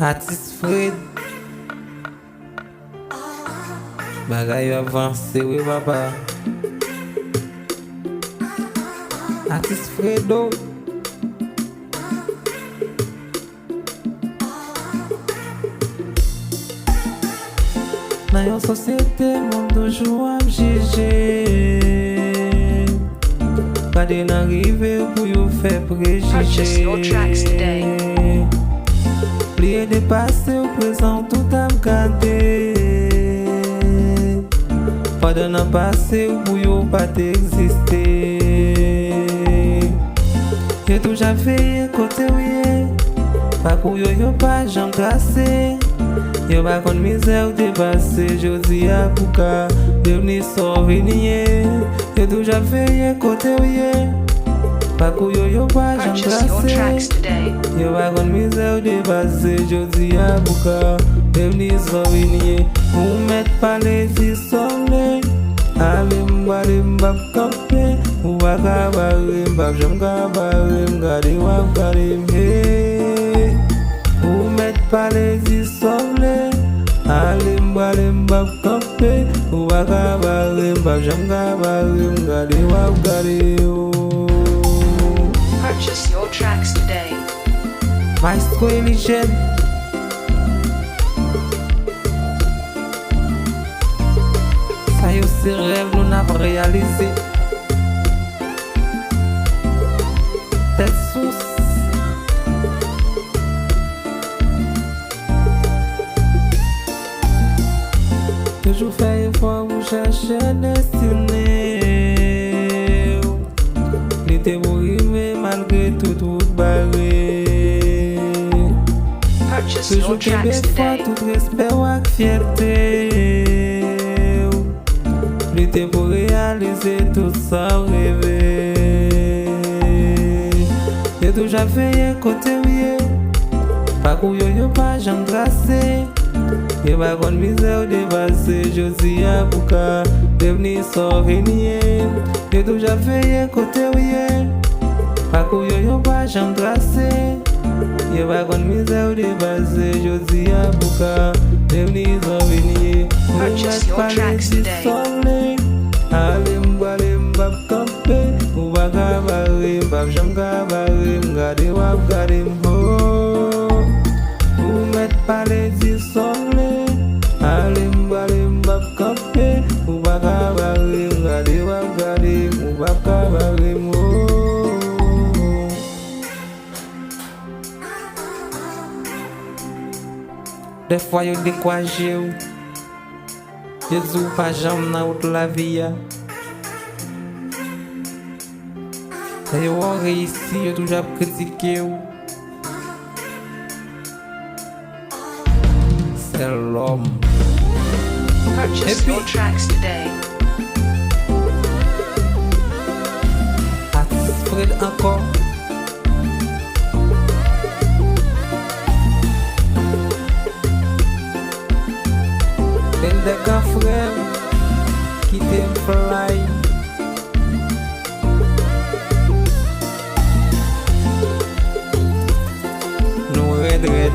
Artist Fred bagay yo avanse we papa. Artist Fredo nan yon sosyete moun toujou ap jije. Pade nan rive pou yo fe Purchase your tracks prejije. today. Pliye depase ou prezant tout ap gade. Pade nan pase ou pou yo pat eksiste. Yo touja veye kote ou ye, pa kou yo pa jam trase. Yo ba kon mize ou depase, jodi apouka deveni souveniye. Yo touja veye kote ou ye, pa kou yo pa jam Purchase your tracks trase. today. Yo ba kon mize ou depase, jodi apouka deveni souveniye. Ou met pale di sole, ale mbale mbap kampe. Ou baka bare mbap jam ka bare, mgade wap gade mhe. Ou met pale di sole, ale mbale mbap kampe. Ou baka bare mbap jam ka bare, mgade wap gade yo. Purchase your tracks today. Maestro Eligène sa yo se rev nou nap realize. Tet sous toujou fè effort pou chèche destine. Li te pou rive malgré tout route barre. Purchase your Toujou kebe tracks fwa today. tout respect wak fierté. Li te pou realize tout sa rêve. Yo touja veye kote ou ye, pa kou yo pa jam trase. Yo ba kon mize ou depase, jodi apouka deveni souveniye. Yo touja veye kote ou ye, pa kou yo pa jam trase. Yo ba kon mize ou depase, jodi apouka deveni souveniye. Ou Purchase met your pale tracks di today. sole, ale mbale mbap kampe. Ou baka bare mbap jam ka bare, mgade wap gade mho. Ou met pale di sole, ale mbale mbap kampe. Ou baka bare mgade wap gade, ou baka bare mho. De fwa yo dekwaje ou, yo zou pa jam nan out la viya. Da yo an reisi, yo touja kritike ou. Se l'om. Purchase your tracks today. Artist Fred ankon. El de ka frem, ki tem fly. Nou red.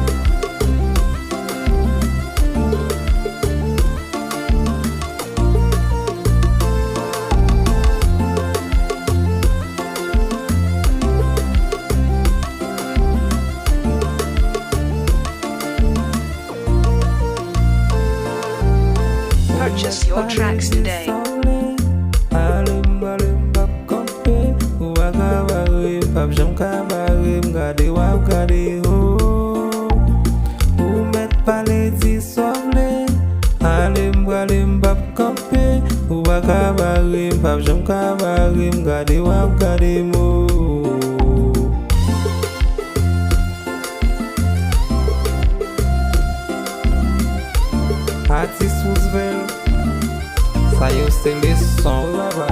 Purchase your tracks today. Ale mbale mbap kampe. Ou baka bare mbap jam ka bare, mgade wap gade ho. Ou met pale di sole, ale mbale mbap kampe. Ou baka bare mbap jam ka bare, mgade wap gade mo. Artist Roosevelt sa yo se leson baba.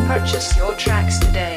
Purchase your tracks today.